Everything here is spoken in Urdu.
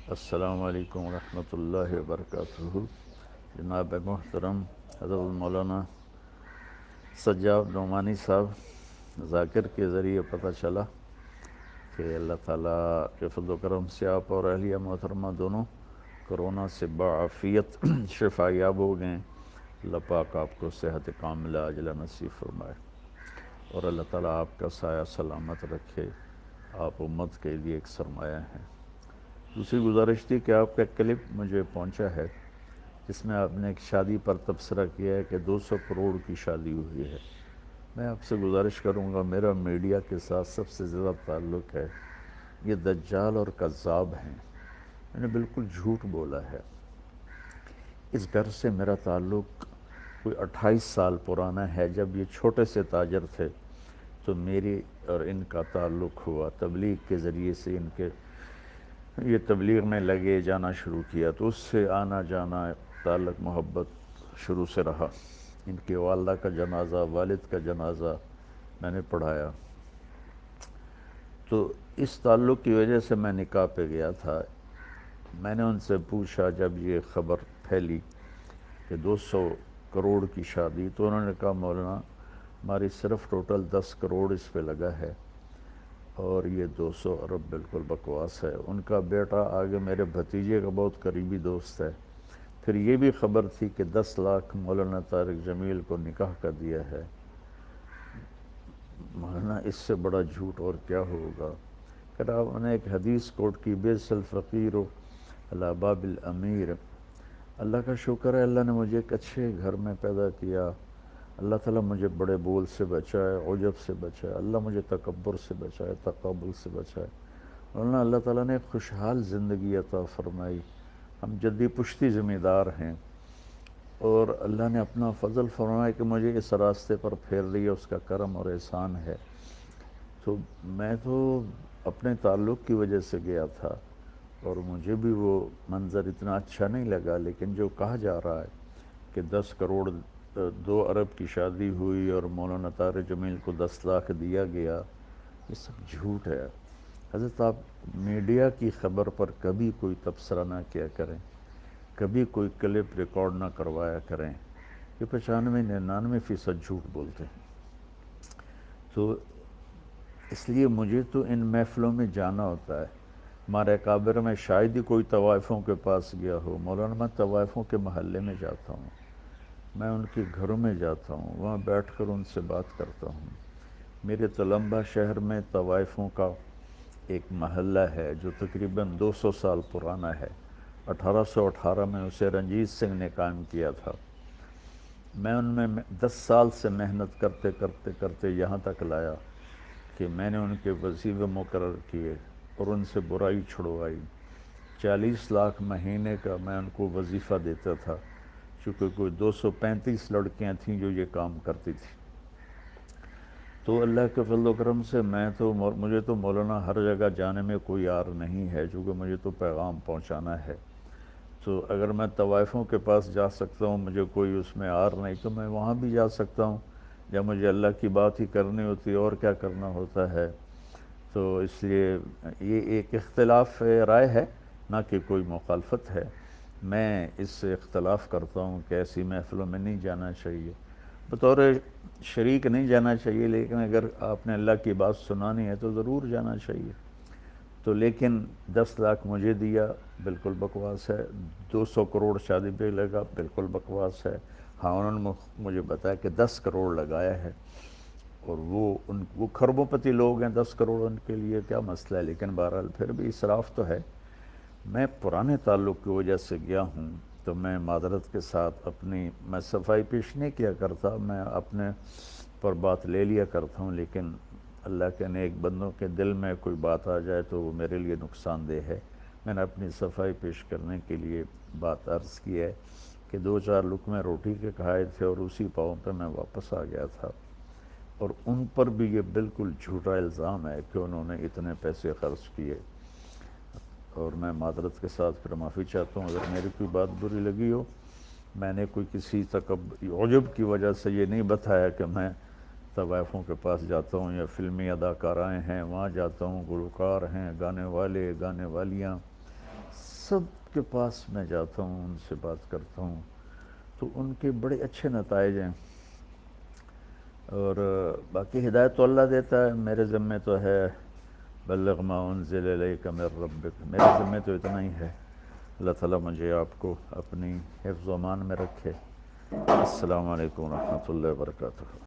السلام علیکم ورحمۃ اللہ وبرکاتہ۔ جناب محترم حضرت مولانا سجاد نعمانی صاحب، ذاکر کے ذریعے پتہ چلا کہ اللہ تعالیٰ کے فضل و کرم سے آپ اور اہلیہ محترمہ دونوں کرونا سے بعافیت شفا یاب ہو گئے۔ اللہ پاک آپ کو صحت کاملہ عاجلہ نصیب فرمائے اور اللہ تعالیٰ آپ کا سایہ سلامت رکھے۔ آپ امت کے لیے ایک سرمایہ ہیں۔ دوسری گزارش تھی کہ آپ کا کلپ مجھے پہنچا ہے جس میں آپ نے ایک شادی پر تبصرہ کیا ہے کہ 200 کروڑ کی شادی ہوئی ہے۔ میں آپ سے گزارش کروں گا، میرا میڈیا کے ساتھ سب سے زیادہ تعلق ہے، یہ دجال اور کذاب ہیں، میں نے بالکل جھوٹ بولا ہے۔ اس گھر سے میرا تعلق کوئی 28 سال پرانا ہے۔ جب یہ چھوٹے سے تاجر تھے تو میری اور ان کا تعلق ہوا، تبلیغ کے ذریعے سے ان کے یہ تبلیغ میں لگے جانا شروع کیا تو اس سے آنا جانا تعلق محبت شروع سے رہا۔ ان کی والدہ کا جنازہ، والد کا جنازہ میں نے پڑھایا، تو اس تعلق کی وجہ سے میں نکاح پہ گیا تھا۔ میں نے ان سے پوچھا جب یہ خبر پھیلی کہ 200 کروڑ کی شادی، تو انہوں نے کہا مولانا ہماری صرف ٹوٹل 10 کروڑ اس پہ لگا ہے اور یہ 200 ارب بالکل بکواس ہے۔ ان کا بیٹا آگے میرے بھتیجے کا بہت قریبی دوست ہے۔ پھر یہ بھی خبر تھی کہ 10 لاکھ مولانا طارق جمیل کو نکاح کا دیا ہے۔ مولانا اس سے بڑا جھوٹ اور کیا ہوگا؟ پھر آپ نے ایک حدیث کوٹ کی، بیس الفقیر علی باب الامیر۔ اللہ کا شکر ہے، اللہ نے مجھے ایک اچھے گھر میں پیدا کیا۔ اللہ تعالیٰ مجھے بڑے بول سے بچائے، عجب سے بچائے، اللہ مجھے تکبر سے بچائے، تقابل سے بچائے۔ مولانا اللہ تعالیٰ نے خوشحال زندگی عطا فرمائی۔ ہم جدی پشتی ذمہ دار ہیں اور اللہ نے اپنا فضل فرمایا کہ مجھے اس راستے پر پھیر دیا، اس کا کرم اور احسان ہے۔ تو میں تو اپنے تعلق کی وجہ سے گیا تھا اور مجھے بھی وہ منظر اتنا اچھا نہیں لگا، لیکن جو کہا جا رہا ہے کہ 10 کروڑ 2 ارب کی شادی ہوئی اور مولانا طارق جمیل کو 10 لاکھ دیا گیا، یہ سب جھوٹ ہے۔ حضرت آپ میڈیا کی خبر پر کبھی کوئی تبصرہ نہ کیا کریں، کبھی کوئی کلپ ریکارڈ نہ کروایا کریں، یہ 95-99% جھوٹ بولتے ہیں۔ تو اس لیے مجھے تو ان محفلوں میں جانا ہوتا ہے۔ ہمارے اکابر میں شاید ہی کوئی طوائفوں کے پاس گیا ہو۔ مولانا میں طوائفوں کے محلے میں جاتا ہوں، میں ان کے گھروں میں جاتا ہوں، وہاں بیٹھ کر ان سے بات کرتا ہوں۔ میرے تلمبہ شہر میں طوائفوں کا ایک محلہ ہے جو تقریباً 200 سال پرانا ہے۔ 1818 میں اسے رنجیت سنگھ نے قائم کیا تھا۔ میں ان میں 10 سال سے محنت کرتے کرتے کرتے یہاں تک لایا کہ میں نے ان کے وظیفے مقرر کیے اور ان سے برائی چھڑوائی۔ 40 لاکھ مہینے کا میں ان کو وظیفہ دیتا تھا، چونکہ کوئی 235 لڑکیاں تھیں جو یہ کام کرتی تھیں۔ تو اللہ کے فضل و کرم سے مجھے تو مولانا ہر جگہ جانے میں کوئی عار نہیں ہے، چونکہ مجھے تو پیغام پہنچانا ہے۔ تو اگر میں طوائفوں کے پاس جا سکتا ہوں، مجھے کوئی اس میں عار نہیں، تو میں وہاں بھی جا سکتا ہوں جب مجھے اللہ کی بات ہی کرنی ہوتی ہے، اور کیا کرنا ہوتا ہے۔ تو اس لیے یہ ایک اختلاف رائے ہے، نہ کہ کوئی مخالفت ہے۔ میں اس سے اختلاف کرتا ہوں کہ ایسی محفلوں میں نہیں جانا چاہیے، بطور شریک نہیں جانا چاہیے، لیکن اگر آپ نے اللہ کی بات سنانی ہے تو ضرور جانا چاہیے۔ تو لیکن 10 لاکھ مجھے دیا، بالکل بکواس ہے۔ 200 کروڑ شادی پہ لگا، بالکل بکواس ہے۔ ہاں انہوں نے مجھے بتایا کہ 10 کروڑ لگایا ہے، اور وہ کھربوں پتی لوگ ہیں، 10 کروڑ ان کے لیے کیا مسئلہ ہے، لیکن بہرحال پھر بھی اسراف تو ہے۔ میں پرانے تعلق کی وجہ سے گیا ہوں، تو میں معذرت کے ساتھ میں صفائی پیش نہیں کیا کرتا، میں اپنے پر بات لے لیا کرتا ہوں، لیکن اللہ کے نیک بندوں کے دل میں کوئی بات آ جائے تو وہ میرے لیے نقصان دہ ہے۔ میں نے اپنی صفائی پیش کرنے کے لیے بات عرض کی ہے کہ 2-4 لقمے روٹی کے کھائے تھے اور اسی پاؤں پہ میں واپس آ گیا تھا، اور ان پر بھی یہ بالکل جھوٹا الزام ہے کہ انہوں نے اتنے پیسے خرچ کیے۔ اور میں معذرت کے ساتھ پھر معافی چاہتا ہوں اگر میری کوئی بات بری لگی ہو۔ میں نے کوئی کسی عجب کی وجہ سے یہ نہیں بتایا کہ میں طوائفوں کے پاس جاتا ہوں یا فلمی اداکارائیں ہیں وہاں جاتا ہوں، گلوکار ہیں، گانے والے، گانے والیاں، سب کے پاس میں جاتا ہوں، ان سے بات کرتا ہوں، تو ان کے بڑے اچھے نتائج ہیں۔ اور باقی ہدایت تو اللہ دیتا ہے، میرے ذمے تو ہے بلغ ما انزل الیک من ربک، میرے ذمے تو اتنا ہی ہے۔ اللہ تعالیٰ مجھے آپ کو اپنی حفظ و امان میں رکھے۔ السلام علیکم ورحمۃ اللہ وبرکاتہ۔